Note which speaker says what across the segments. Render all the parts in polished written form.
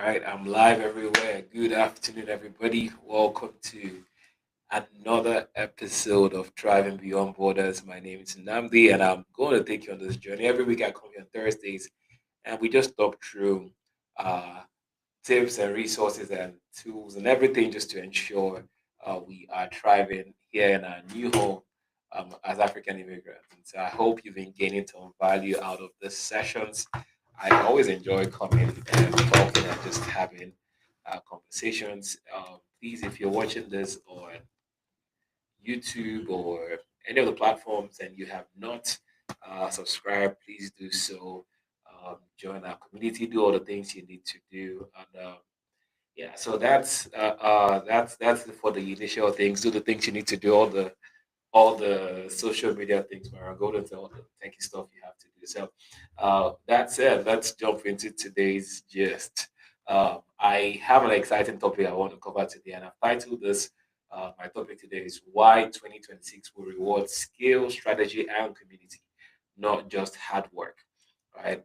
Speaker 1: right, I'm live everywhere. Good afternoon, everybody. Welcome to another episode of Driving Beyond Borders. My name is Namdi, and I'm going to take you on this journey. Every week I come here on Thursdays, and we just talk through uh, tips and resources and tools and everything just to ensure we are thriving here in our new home as African immigrants. And so I hope you've been gaining some value out of these sessions. I always enjoy coming and talking and just having conversations. Please, if you're watching this on YouTube or any of the platforms and you have not subscribed, please do so. Join our community, do all the things you need to do, and yeah, so that's for the initial things. Do the things you need to do, all the social media things, Mara. Go into all the techie stuff you have to do. So that said, let's jump into today's gist. I have an exciting topic I want to cover today, and I've titled this. My topic today is why 2026 will reward skill, strategy, and community, not just hard work. Right?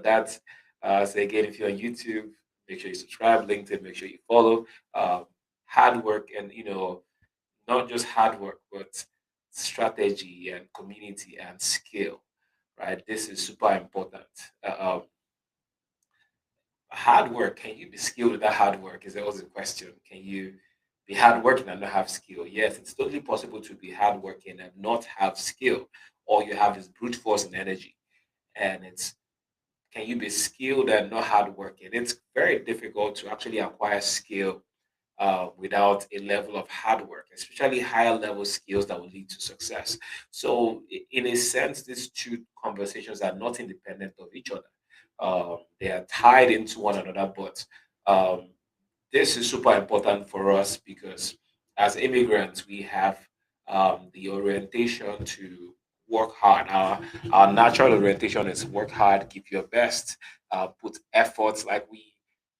Speaker 1: That's so again, if you're on YouTube, make sure you subscribe. LinkedIn, make sure you follow. Um, Hard work, and not just hard work, but strategy and community and skill, right? This is super important. Hard work, can you be skilled without hard work? Is always a question. Can you be hardworking and not have skill? Yes, it's totally possible to be hardworking and not have skill. All you have is brute force and energy. And it's can you be skilled and not hardworking? It's very difficult to actually acquire skill without a level of hard work, especially higher level skills that will lead to success. So, in a sense, these two conversations are not independent of each other. They are tied into one another, but um, this is super important for us because as immigrants, we have the orientation to work hard. Our natural orientation is work hard, give your best, put efforts.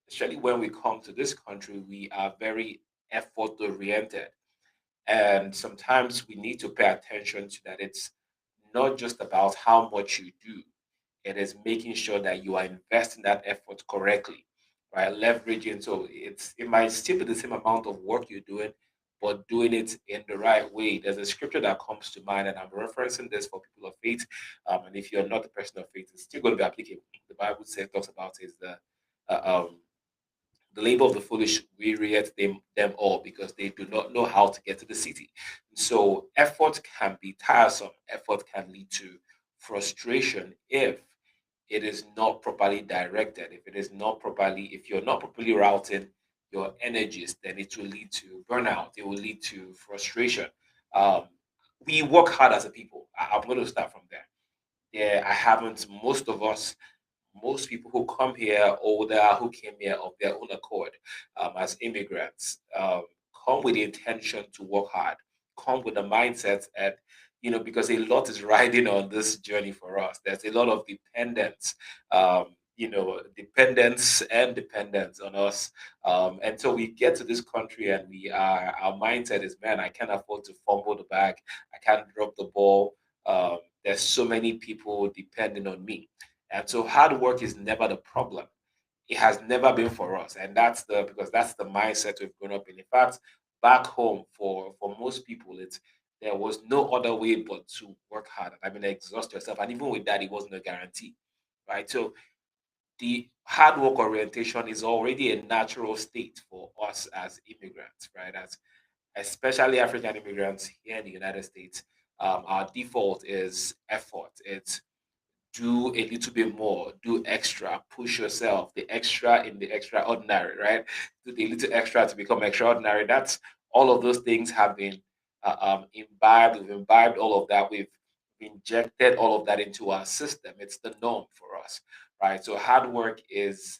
Speaker 1: Especially when we come to this country, we are very effort oriented. And sometimes we need to pay attention to that. It's not just about how much you do, it is making sure that you are investing that effort correctly, right? Leveraging. So it might still be the same amount of work you're doing, but doing it in the right way. There's a scripture that comes to mind, and I'm referencing this for people of faith. And if you're not a person of faith, it's still going to be applicable. The Bible says talks about is uh, um, the labor of the foolish wearieth them all because they do not know how to get to the city. So effort can be tiresome. Effort can lead to frustration if it is not properly directed. If you're not properly routing your energies, then it will lead to burnout. It will lead to frustration. Um, we work hard as a people. I'm going to start from there. Yeah, I haven't. Most people who come here older, who came here of their own accord as immigrants, come with the intention to work hard, come with the mindset, and because a lot is riding on this journey for us. There's a lot of dependence and dependence on us. And so we get to this country and our mindset is, man, I can't afford to fumble the bag. I can't drop the ball. There's so many people depending on me, and so hard work is never the problem. It has never been for us. And because that's the mindset we've grown up in. In fact, back home for most people, there was no other way but to work hard. I mean, exhaust yourself. And even with that, it wasn't a guarantee. Right. So the hard work orientation is already a natural state for us as immigrants, right? As especially African immigrants here in the United States. Our default is effort. It's do a little bit more, do extra, push yourself, the extra in the extraordinary, right? Do the little extra to become extraordinary. That's all of those things have been imbibed. We've imbibed all of that. We've injected all of that into our system. It's the norm for us, right? So hard work is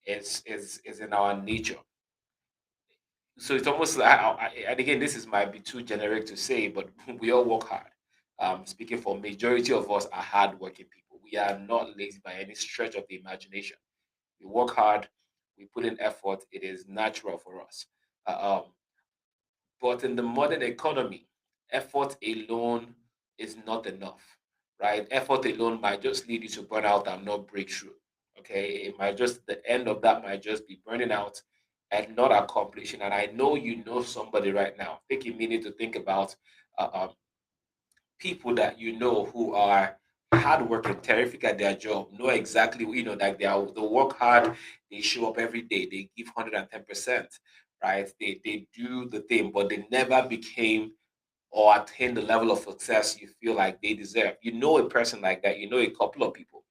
Speaker 1: in our nature. So it's almost like, and again, this is might be too generic to say, but we all work hard. Speaking for majority of us are hardworking people. We are not lazy by any stretch of the imagination. We work hard, we put in effort. It is natural for us. Uh, um, but in the modern economy, effort alone is not enough, right? Effort alone might just lead you to burn out and not breakthrough. Okay, it might just the end of that might just be burning out and not accomplishing. And I know you know somebody right now. Take a minute to think about people that you know who are hardworking, terrific at their job, know exactly, like they work hard, they show up every day, they give 110%, right? They do the thing, but they never became or attain the level of success you feel like they deserve. You know a person like that, you know a couple of people,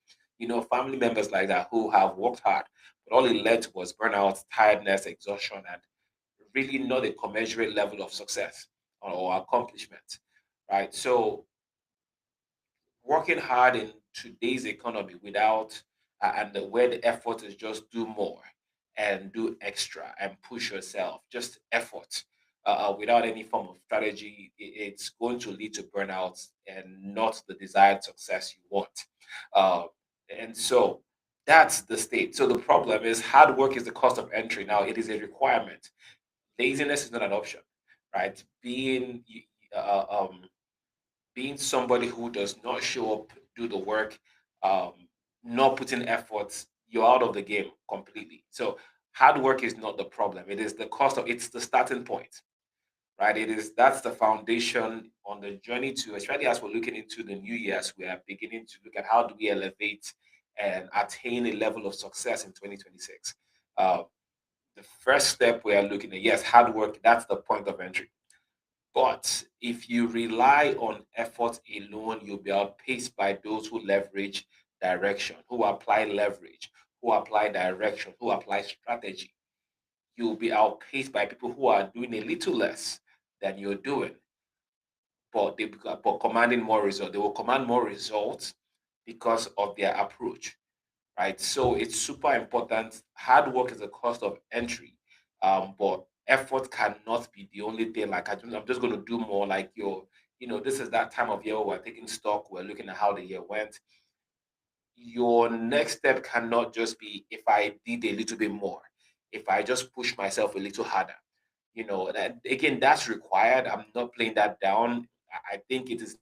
Speaker 1: family members like that who have worked hard, but all it led to was burnout, tiredness, exhaustion, and really not a commensurate level of success or accomplishment, right? So working hard in today's economy without and where the effort is just do more and do extra and push yourself, just effort without any form of strategy, it's going to lead to burnout and not the desired success you want. uh, and so that's the state. So the problem is hard work is the cost of entry. Now it is a requirement. Laziness is not an option, right? uh, um, being somebody who does not show up, do the work, um, not putting efforts, you're out of the game completely. So hard work is not the problem. It is the cost of it's the starting point, right? That's the foundation on the journey to, especially as we're looking into the new years, we are beginning to look at how do we elevate and attain a level of success in 2026. Uh, the first step we are looking at, yes, hard work, that's the point of entry. But if you rely on effort alone, you'll be outpaced by those who leverage direction, who apply leverage, who apply direction, who apply strategy. You'll be outpaced by people who are doing a little less than you're doing, but commanding more results. They will command more results because of their approach, right? So it's super important. Hard work is a cost of entry, but effort cannot be the only thing. Like I'm just going to do more. Like this is that time of year where we're taking stock. We're looking at how the year went. Your next step cannot just be if I did a little bit more, if I just push myself a little harder. That again, that's required. I'm not playing that down. I think it is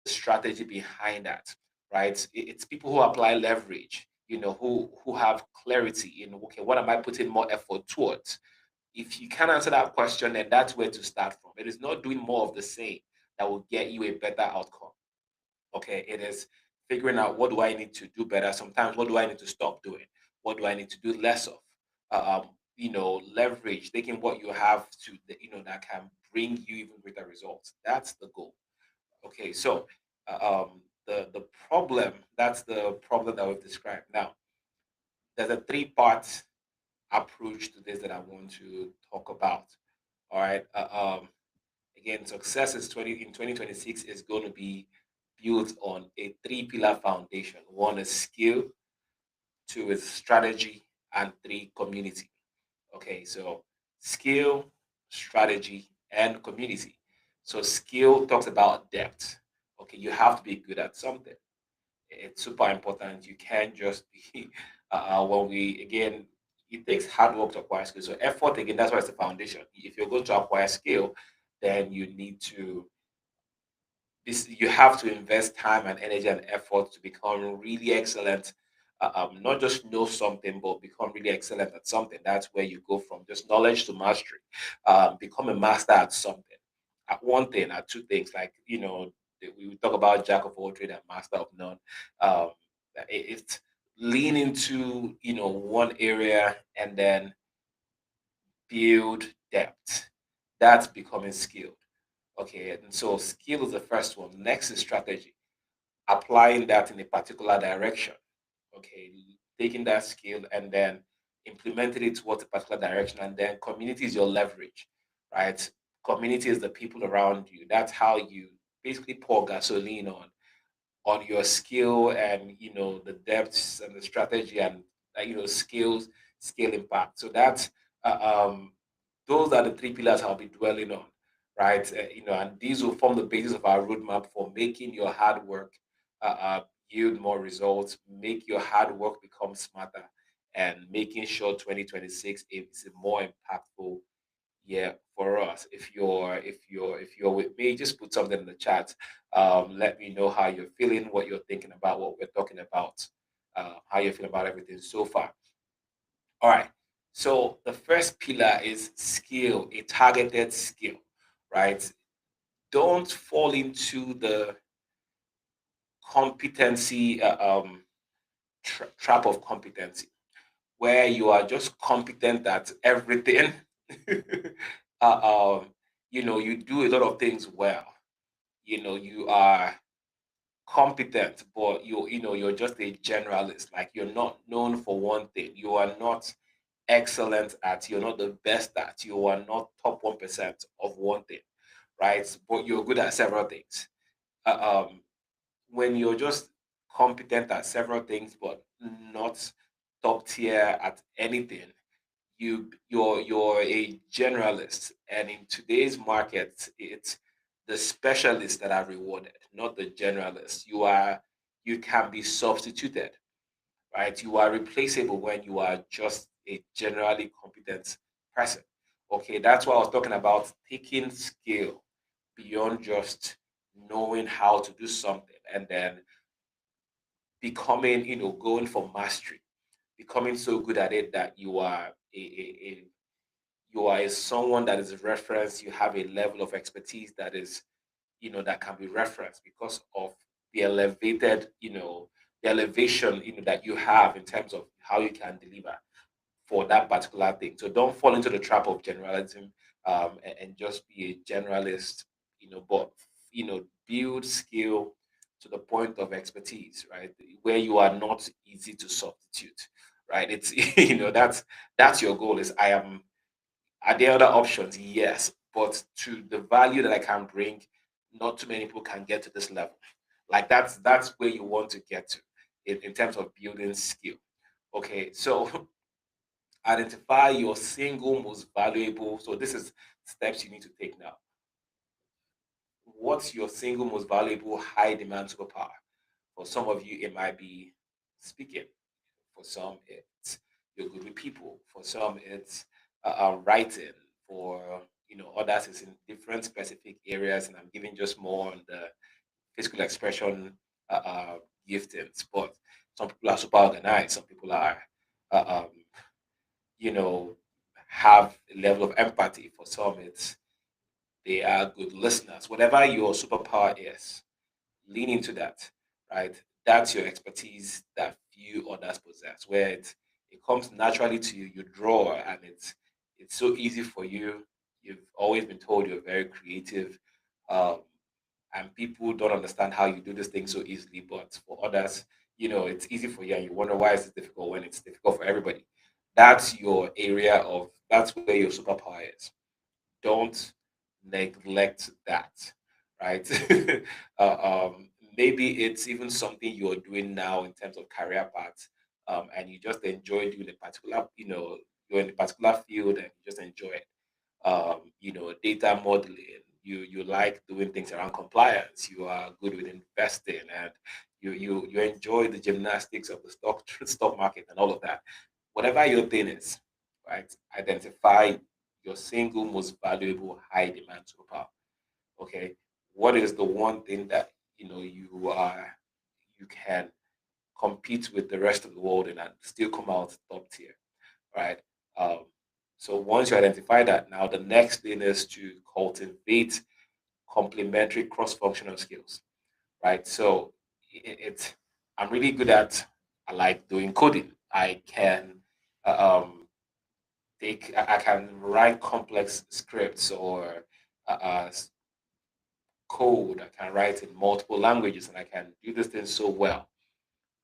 Speaker 1: strategy behind that, right? It's people who apply leverage, who have clarity in, okay, what am I putting more effort towards? If you can't answer that question, then that's where to start from. It is not doing more of the same that will get you a better outcome. Okay, it is figuring out what do I need to do better. Sometimes what do I need to stop doing? What do I need to do less of? Leverage, taking what you have to that can bring you even greater results. That's the goal. Okay, so the problem, that's the problem that we've described. Now, there's a three-part approach to this that I want to talk about. All right. Again, success is 2026 is going to be built on a three-pillar foundation. One is skill, two is strategy, and three community. Okay, so skill, strategy, and community. So skill talks about depth. Okay, you have to be good at something. It's super important. You can't just be when we again it takes hard work to acquire skill. So effort again, that's why it's the foundation. If you're going to acquire skill, then you need to this you have to invest time and energy and effort to become really excellent. Not just know something, but become really excellent at something. That's where you go from just knowledge to mastery. Become a master at something, at one thing, at two things. Like we talk about jack of all trade and master of none. Um, it's lean into one area and then build depth. That's becoming skilled. Okay, and so skill is the first one. Next is strategy, applying that in a particular direction. Okay, taking that skill and then implementing it towards a particular direction, and then community is your leverage, right? Community is the people around you. That's how you basically pour gasoline on your skill and the depths and the strategy and skills scale impact. So that's those are the three pillars I'll be dwelling on, right? And these will form the basis of our roadmap for making your hard work yield more results, make your hard work become smarter, and making sure 2026 is a more impactful Yeah, for us. If you're with me, just put something in the chat. Let me know how you're feeling, what you're thinking about, what we're talking about, how you feel about everything so far. All right. So the first pillar is skill, a targeted skill, right? Don't fall into the competency trap of competency, where you are just competent at everything. uh, um, you do a lot of things well. You are competent, but you're just a generalist. Like you're not known for one thing. You are not excellent at. You're not the best at. You are not top 1% of one thing, right? But you're good at several things. Uh, um, when you're just competent at several things, but not top tier at anything, you're a generalist. And in today's market, it's the specialists that are rewarded, not the generalists. You can be substituted, right? You are replaceable when you are just a generally competent person. Okay, that's why I was talking about taking skill beyond just knowing how to do something, and then becoming, going for mastery, becoming so good at it that you are someone that is referenced. You have a level of expertise that is, that can be referenced because of the elevated, the elevation, that you have in terms of how you can deliver for that particular thing. So don't fall into the trap of generalism, and just be a generalist, but build skill to the point of expertise, right? Where you are not easy to substitute, right? It's that's your goal. Is I am Are there other options? Yes, but to the value that I can bring, not too many people can get to this level. Like that's where you want to get to in terms of building skill. Okay, so identify your single most valuable. So this is steps you need to take now. What's your single most valuable high demand superpower? For some of you, it might be speaking. For some, it's you're good with people. For some, it's writing. For others, it's in different specific areas, and I'm giving just more on the physical expression uh, uh, giftings. But some people are super organized. Some people are, uh, um, you know, have a level of empathy. For some, it's they are good listeners. Whatever your superpower is, lean into that, right? That's your expertise that few others possess, where it comes naturally to you. You draw, and it's so easy for you. You've always been told you're very creative, um, and people don't understand how you do this thing so easily. But for others, it's easy for you, and you wonder why is it difficult when it's difficult for everybody. That's your area of. That's where your superpower is. Don't neglect that, right? Maybe it's even something you're doing now in terms of career path, and you just enjoy doing a particular, you're in a particular field and you just enjoy it. Data modeling. You like doing things around compliance. You are good with investing, and you enjoy the gymnastics of the stock market and all of that. Whatever your thing is, right? Identify your single most valuable high demand superpower. Okay, what is the one thing that you can compete with the rest of the world in and still come out top tier, right? Um, so once you identify that, now the next thing is to cultivate complementary cross-functional skills, right? So it's I'm really good at I like doing coding. I can I can write complex scripts or code. I can write in multiple languages, and I can do this thing so well.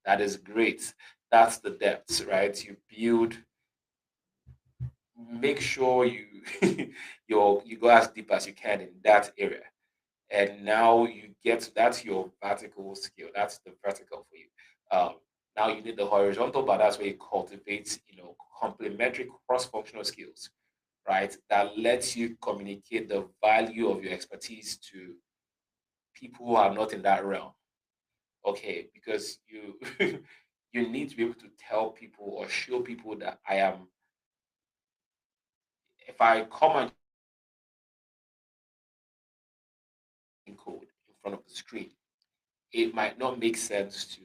Speaker 1: That is great. That's the depth, right? You build. Make sure you you go as deep as you can in that area, and now you get that's your vertical skill. That's the vertical for you. Um, Now you need the horizontal, but that's where you cultivate, complementary cross-functional skills, right? That lets you communicate the value of your expertise to people who are not in that realm. Okay, because you you need to be able to tell people or show people that I am. If I come and code in front of the screen. It might not make sense to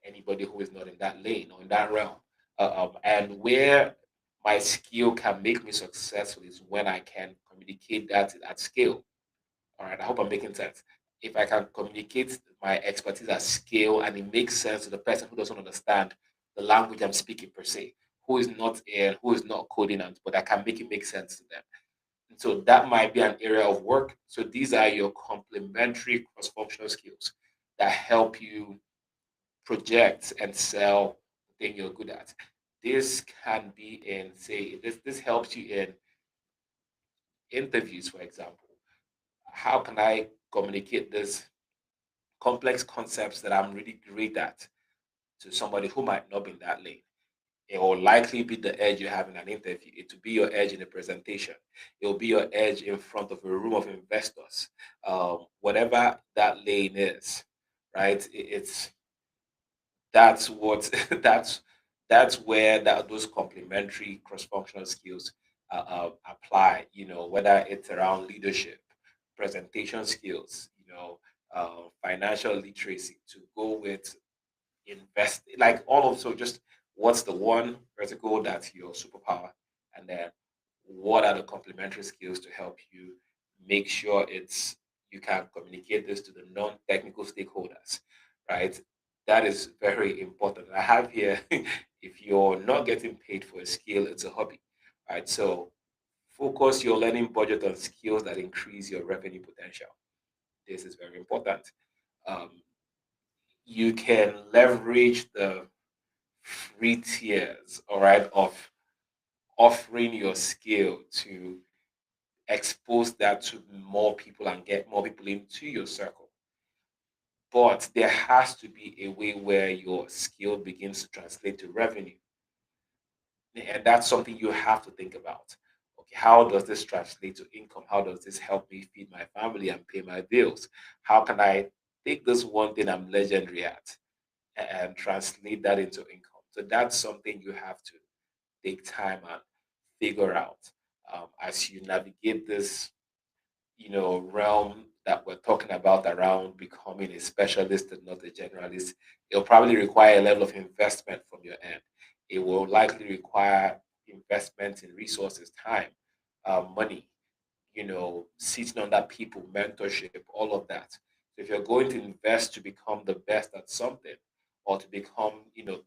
Speaker 1: anybody who is not in that lane or in that realm. And where my skill can make me successful is when I can communicate that at scale. All right, I hope I'm making sense. If I can communicate my expertise at scale and it makes sense to the person who doesn't understand the language I'm speaking per se, who is not coding, and but I can make it make sense to them. And so that might be an area of work. So these are your complementary cross-functional skills that help you project and sell the thing you're good at. This can be in, say, this helps you in interviews, for example. How can I communicate this complex concepts that I'm really great at to somebody who might not be in that lane? It will likely be the edge you have in an interview. It will be your edge in a presentation. It will be your edge in front of a room of investors. Whatever that lane is, right? It's that's what that's where those complementary cross-functional skills apply. Whether it's around leadership, presentation skills, financial literacy to go with invest, like all of, so just what's the one vertical that's your superpower, and then what are the complementary skills to help you make sure it's you can communicate this to the non-technical stakeholders, right? That is very important. I have here if you're not getting paid for a skill, it's a hobby, right? So focus your learning budget on skills that increase your revenue potential. This is very important. um, you can leverage the free tiers, all right, of offering your skill to expose that to more people and get more people into your circle. But there has to be a way where your skill begins to translate to revenue. And that's something you have to think about. Okay, how does this translate to income? How does this help me feed my family and pay my bills? How can I take this one thing I'm legendary at and translate that into income? So that's something you have to take time and figure out as you navigate this, realm that we're talking about around becoming a specialist and not a generalist. It'll probably require a level of investment from your end. It will likely require investment in resources, time, money, sitting under people, mentorship, all of that. So if you're going to invest to become the best at something or to become,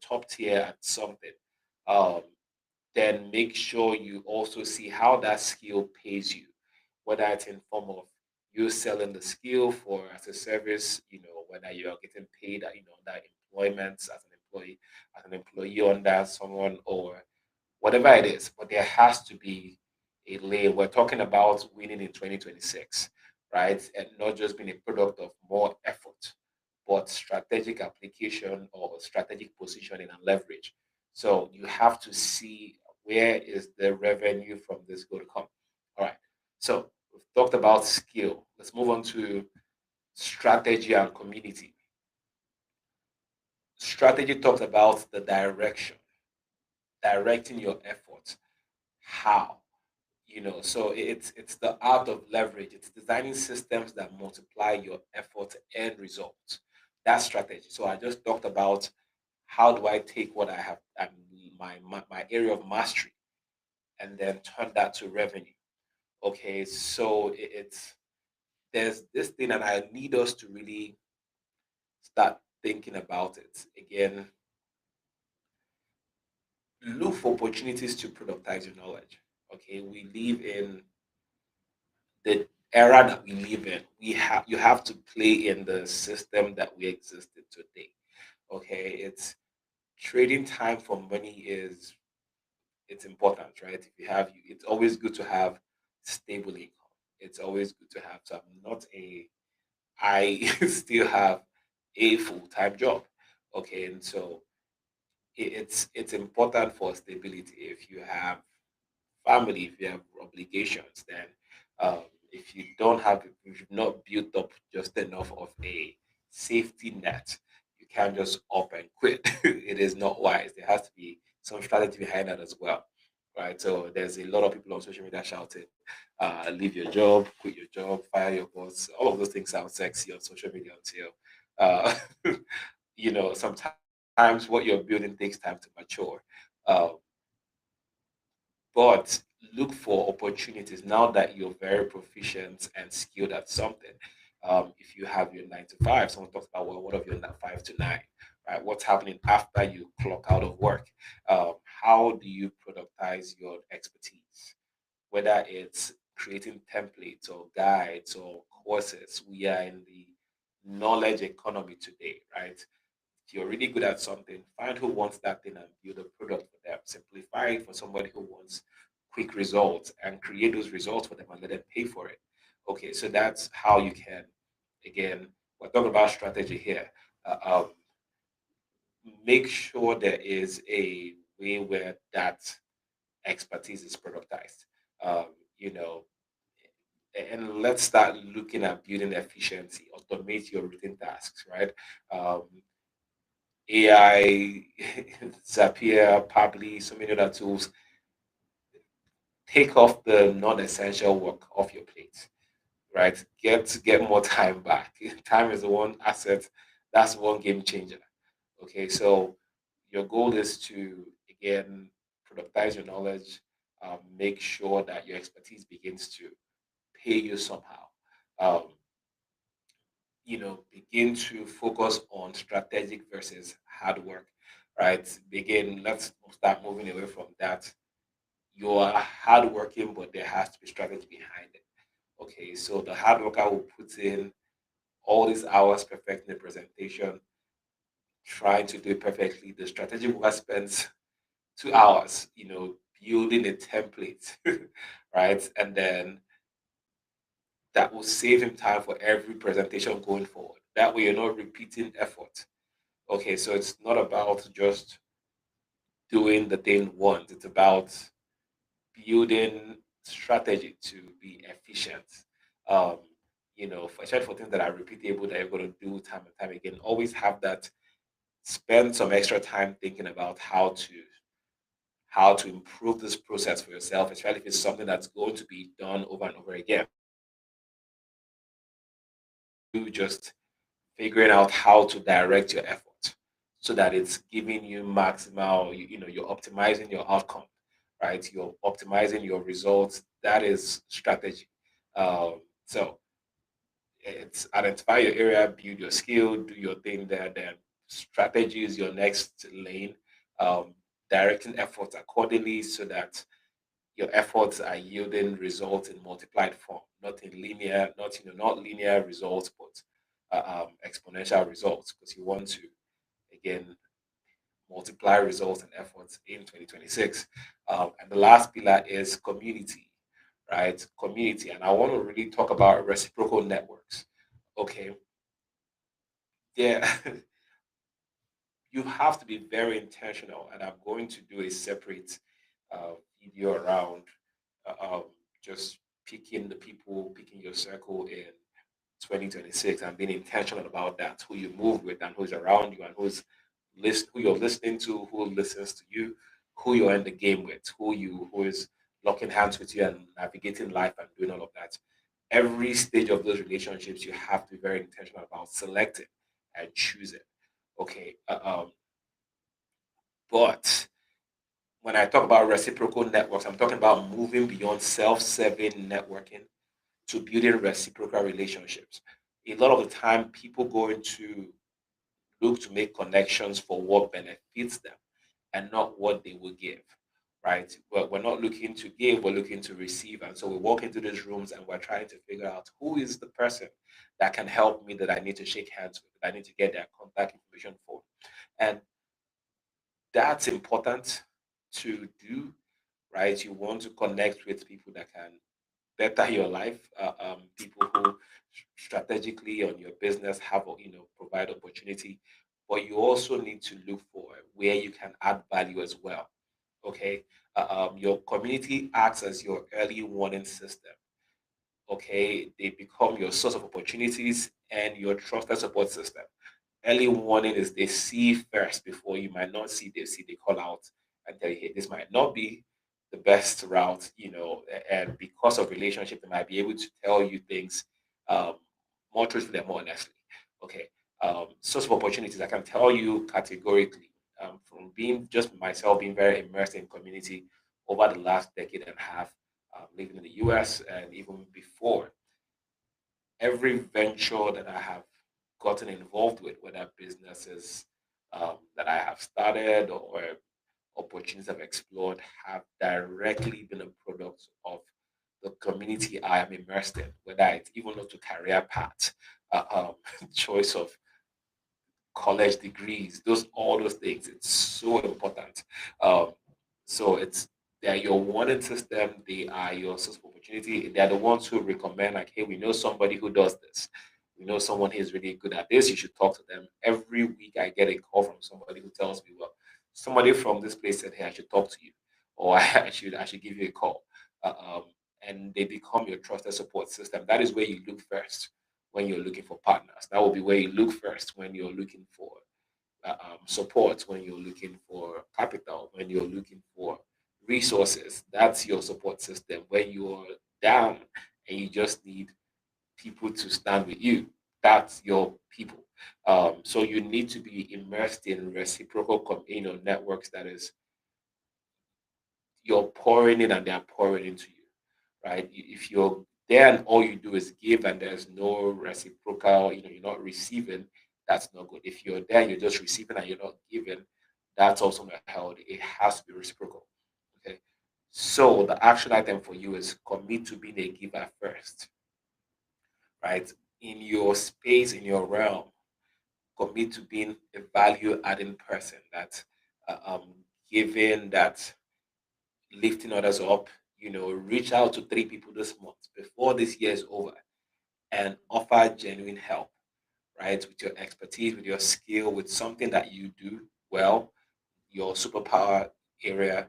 Speaker 1: top tier at something, um, then make sure you also see how that skill pays you, whether it's in form of you selling the skill for as a service, whether you're getting paid, that employment as an employee, as an employee under someone, or whatever it is. But there has to be a lane. We're talking about winning in 2026, right? And not just being a product of more effort, but strategic application or strategic positioning and leverage. So you have to see where is the revenue from this going to come. All right. So we've talked about skill. Let's move on to strategy and community. Strategy talks about the direction, directing your efforts. How? So it's the art of leverage. It's designing systems that multiply your effort and results. That's strategy. So I just talked about how do I take what I have, my area of mastery, and then turn that to revenue. Okay, so it's there's this thing, and I need us to really start thinking about it again. Look for opportunities to productize your knowledge. Okay, we live in the era that we live in. You have to play in the system that we exist in today. Okay, it's trading time for money is it's important, right? If you have, it's always good to have stable income. It's always good to have. So I'm not a, I still have a full-time job. Okay, and so it's important for stability. If you have family, if you have obligations, then if you don't have, if you've not built up just enough of a safety net, you can't just up and quit. It is not wise. There has to be some strategy behind that as well. right? So there's a lot of people on social media shouting, leave your job, quit your job, fire your boss. All of those things sound sexy on social media until, uh, sometimes what you're building takes time to mature. Uh, but look for opportunities now that you're very proficient and skilled at something. If you have your 9 to 5, someone talks about, well, what of your 5 to 9, right? What's happening after you clock out of work? How do you productize your expertise? Whether it's creating templates or guides or courses, we are in the knowledge economy today, right? If you're really good at something, find who wants that thing and build a product for them. Simplify it for somebody who wants quick results and create those results for them and let them pay for it. Okay, so that's how you can, again, we're talking about strategy here. Uh, um, make sure there is a way where that expertise is productized. Um, you know, and let's start looking at building efficiency, automate your routine tasks, right? Um, AI, Zapier, Pably, so many other tools take off the non-essential work off your plate, right? Get more time back. Time is the one asset. That's one game changer. Okay, so your goal is to again productize your knowledge, make sure that your expertise begins to pay you somehow. Um, begin to focus on strategic versus hard work, right? Begin, let's start moving away from that. You are hardworking, but there has to be strategy behind it. Okay, so the hard worker will put in all these hours perfecting the presentation, trying to do it perfectly. The strategic worker spends 2 hours, building a template, right? And then that will save him time for every presentation going forward. That way, you're not repeating effort. Okay, so it's not about just doing the thing once, it's about building strategy to be efficient. Um, especially for things that are repeatable that you're going to do time and time again, always have that. Spend some extra time thinking about how to improve this process for yourself, especially if it's something that's going to be done over and over again. You just figuring out how to direct your effort so that it's giving you maximal, you're optimizing your outcome, right? You're optimizing your results. That is strategy. So it's identify your area, build your skill, do your thing there. Then strategy is your next lane. Um, directing efforts accordingly so that your efforts are yielding results in multiplied form, not in linear, not linear results, but exponential results, because you want to again multiply results and efforts in 2026. And the last pillar is community, right? Community, and I want to really talk about reciprocal networks. Okay, yeah, you have to be very intentional, and I'm going to do a separate video around just picking your circle in 2026 and being intentional about that, who you move with and who's around you and who you're listening to, who listens to you, who you're in the game with, who is locking hands with you and navigating life and doing all of that. Every stage of those relationships, you have to be very intentional about selecting and choosing. Okay, but when I talk about reciprocal networks, I'm talking about moving beyond self-serving networking to building reciprocal relationships. A lot of the time, people go into look to make connections for what benefits them and not what they will give, right? We're not looking to give, we're looking to receive. And so we walk into these rooms and we're trying to figure out who is the person that can help me that I need to shake hands with, that I need to get their contact information for. And that's important to do, right? You want to connect with people that can better your life, people who strategically on your business have, provide opportunity, but you also need to look for where you can add value as well. Okay, your community acts as your early warning system. Okay, they become your source of opportunities and your trusted support system. Early warning is they see first before you might not see, they call out and tell you, hey, this might not be the best route, and because of relationship, they might be able to tell you things um, more truthfully and more honestly. Okay. Source of opportunities, I can tell you categorically, from being just myself, being very immersed in community over the last decade and a half, living in the US and even before, every venture that I have gotten involved with, whether businesses that I have started or opportunities I've explored, have directly been a product of the community I am immersed in, whether it's even up to career path, choice of college degrees, those all those things. It's so important. Um, so it's they're your warning system. They are your source of opportunity. They are the ones who recommend, like, hey, we know somebody who does this. We know someone who is really good at this. You should talk to them. Every week, I get a call from somebody who tells me, well, somebody from this place said, hey, I should talk to you, or I should give you a call. Uh, um, and they become your trusted support system. That is where you look first when you're looking for partners. That will be where you look first when you're looking for support, when you're looking for capital, when you're looking for resources. That's your support system. When you're down and you just need people to stand with you, that's your people. So you need to be immersed in reciprocal, networks that is you're pouring in and they're pouring into you, right? If you're there and all you do is give and there's no reciprocal, you're not receiving, that's not good. If you're there, you're just receiving and you're not giving, that's also not healthy. It has to be reciprocal. Okay. So the action item for you is commit to being a giver first, right? In your space, in your realm, commit to being a value adding person that giving, that lifting others up. Reach out to 3 people this month before this year is over and offer genuine help, right? With your expertise, with your skill, with something that you do well, your superpower area.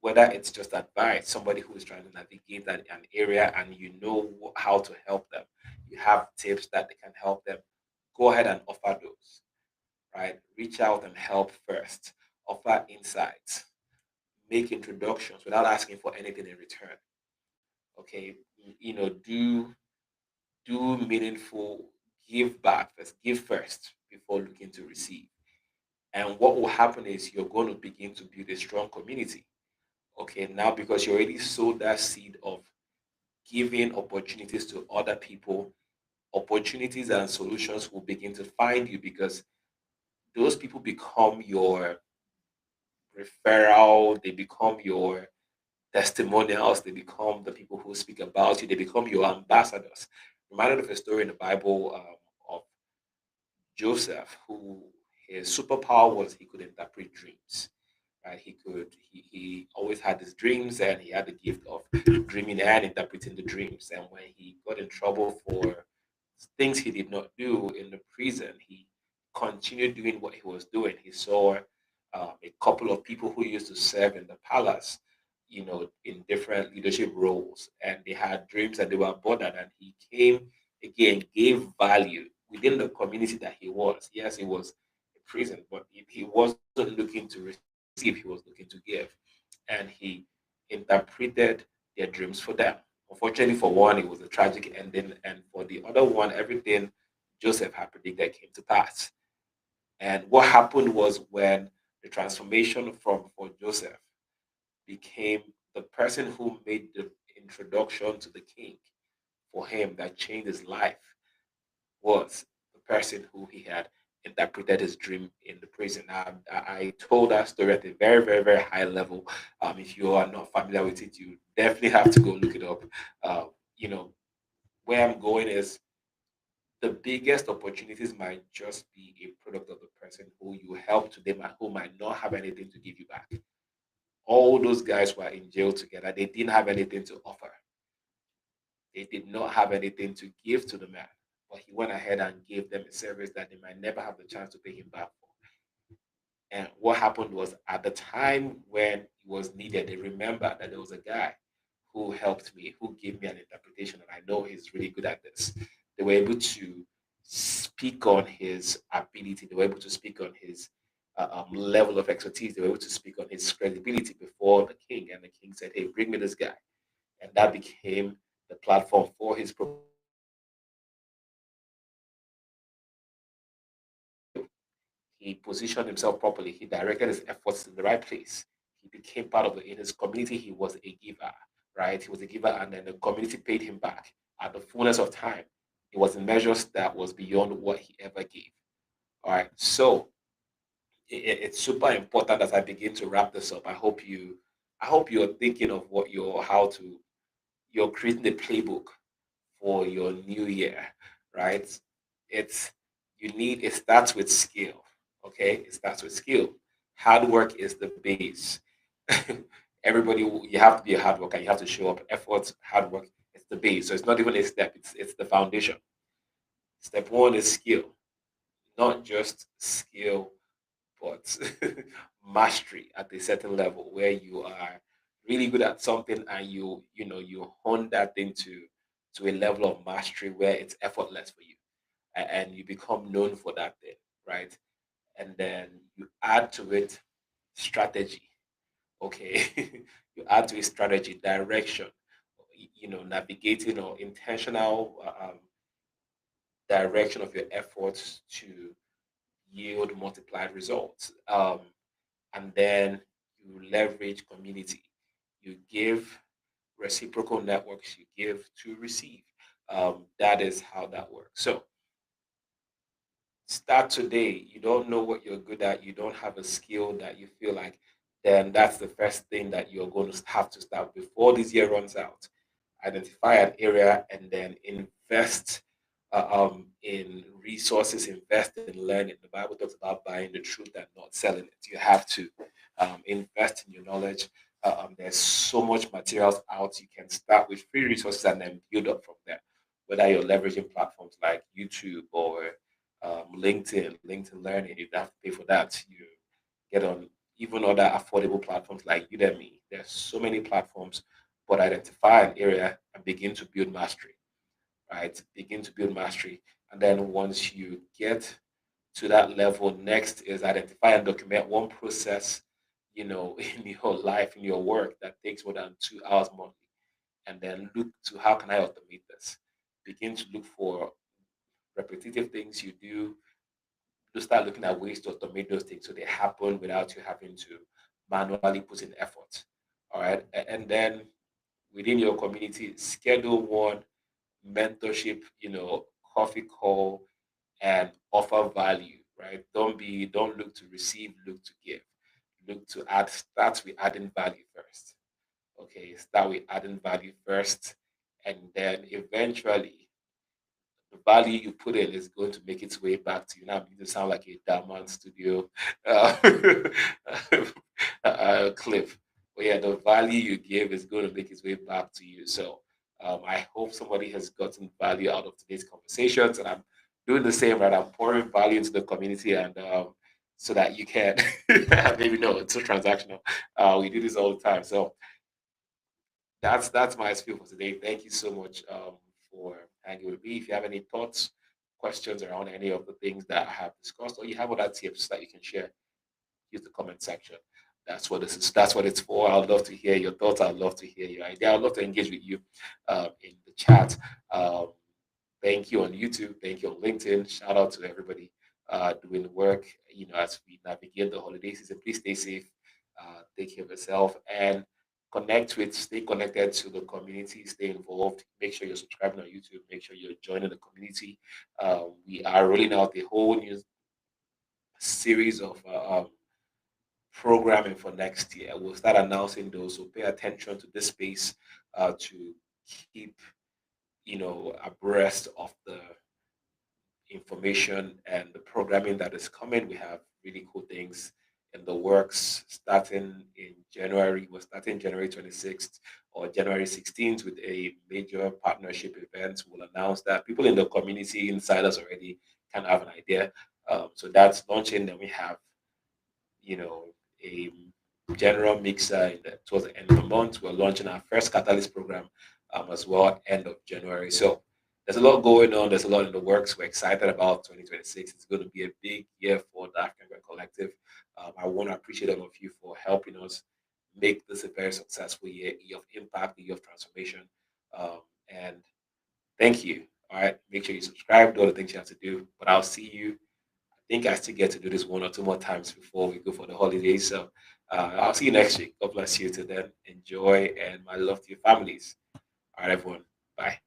Speaker 1: Whether it's just advice, somebody who is trying to navigate an area and you know how to help them, you have tips that they can help them, go ahead and offer those, right? Reach out and help first, offer insights, make introductions without asking for anything in return. Okay, do meaningful, give back first, give first before looking to receive. And what will happen is you're going to begin to build a strong community. Okay, now because you already sowed that seed of giving opportunities to other people, opportunities and solutions will begin to find you because those people become your referral, they become your testimonials, they become the people who speak about you, they become your ambassadors. Reminded of a story in the Bible of Joseph, who his superpower was he could interpret dreams. Right? He always had his dreams and he had the gift of dreaming and interpreting the dreams. And when he got in trouble for things he did not do in the prison, he continued doing what he was doing. He saw a couple of people who used to serve in the palace, in different leadership roles, and they had dreams and they were bothered. And he came again, gave value within the community that he was. Yes, he was in prison, but he wasn't looking to receive, he was looking to give. And he interpreted their dreams for them. Unfortunately, for one, it was a tragic ending, and for the other one, everything Joseph had predicted came to pass. And what happened was when the transformation from for Joseph became the person who made the introduction to the king for him that changed his life was the person who he had interpreted his dream in the prison. I told that story at a very, very, very high level. If you are not familiar with it, you definitely have to go look it up. You know, where I'm going is the biggest opportunities might just be a product of the person who you help to them and who might not have anything to give you back. All those guys were in jail together. They didn't have anything to offer. They did not have anything to give to the man. But he went ahead and gave them a service that they might never have the chance to pay him back for. And what happened was at the time when he was needed, they remembered that there was a guy who helped me, who gave me an interpretation, and I know he's really good at this. They were able to speak on his ability, they were able to speak on his level of expertise. They were able to speak on his credibility before the king, and the king said, "Hey, bring me this guy," and that became the platform for his he positioned himself properly. He directed his efforts in the right place. He became part of in his community. He was a giver, right? He was a giver, and then the community paid him back at the fullness of time. It was in measures that was beyond what he ever gave. All right, so it's super important as I begin to wrap this up. I hope you're thinking of what you're how to you're creating a playbook for your new year, right? It's it starts with skill. Okay, it starts with skill. Hard work is the base. Everybody, you have to be a hard worker. You have to show up. Effort, hard work. It's the base. So it's not even a step. It's the foundation. Step one is skill, not just skill, but mastery at a certain level where you are really good at something and you hone that thing to a level of mastery where it's effortless for you and you become known for that thing, right? And then you add to it strategy. Okay, you add to it strategy, direction, navigating or intentional direction of your efforts to yield multiplied results. And then you leverage community. You give reciprocal networks, you give to receive. That is how that works. So start today. You don't know what you're good at, you don't have a skill that you feel like, then that's the first thing that you're going to have to start before this year runs out. Identify an area and then invest in resources, invest in learning. The Bible talks about buying the truth and not selling it. You have to invest in your knowledge. There's so much materials out. You can start with free resources and then build up from there. Whether you're leveraging platforms like YouTube or LinkedIn Learning, you don't have to pay for that. You get on even other affordable platforms like Udemy. There's so many platforms, but identify an area and begin to build mastery, right? Begin to build mastery. And then once you get to that level, next is identify and document one process, in your life, in your work that takes more than 2 hours monthly. And then look to how can I automate this? Begin to look for repetitive things you do to start looking at ways to automate those things so they happen without you having to manually put in effort. All right. And then within your community, schedule one mentorship, coffee call and offer value, right? Don't look to receive, look to give. Look to add, start with adding value first. Okay, start with adding value first. And then eventually the value you put in is going to make its way back to you. Now, I'm to sound like a Diamond Studio uh, clip. But yeah, the value you give is going to make its way back to you. So I hope somebody has gotten value out of today's conversations. And I'm doing the same, right? I'm pouring value into the community and so that you can maybe no, it's so transactional. We do this all the time. So that's my spiel for today. Thank you so much for hanging with me. If you have any thoughts, questions around any of the things that I have discussed, or you have other tips that you can share, use the comment section. That's what this is. That's what it's for. I'd love to hear your thoughts. I'd love to hear your idea. I'd love to engage with you in the chat. Um, Thank you on YouTube. Thank you on LinkedIn. Shout out to everybody doing the work. As we navigate the holiday season, please stay safe, take care of yourself, and stay connected to the community, stay involved. Make sure you're subscribing on YouTube. Make sure you're joining the community. We are rolling out a whole new series of programming for next year. We'll start announcing those. So pay attention to this space to keep abreast of the information and the programming that is coming. We have really cool things in the works starting in January. We're starting January 26th or January 16th with a major partnership event. We'll announce that. People in the community, insiders already can have an idea. So that's launching. Then we have a general mixer towards the end of the month. We're launching our first Catalyst program as well, end of January. So there's a lot going on. There's a lot in the works. We're excited about 2026. It's going to be a big year for the African Grid Collective. appreciate all of you for helping us make this a very successful year of impact, a year of transformation. And thank you. All right. Make sure you subscribe, do all the things you have to do. But I'll see you. I think I still get to do this one or two more times before we go for the holidays. So I'll see you next week. God bless you. Till then, enjoy and my love to your families. All right, everyone. Bye.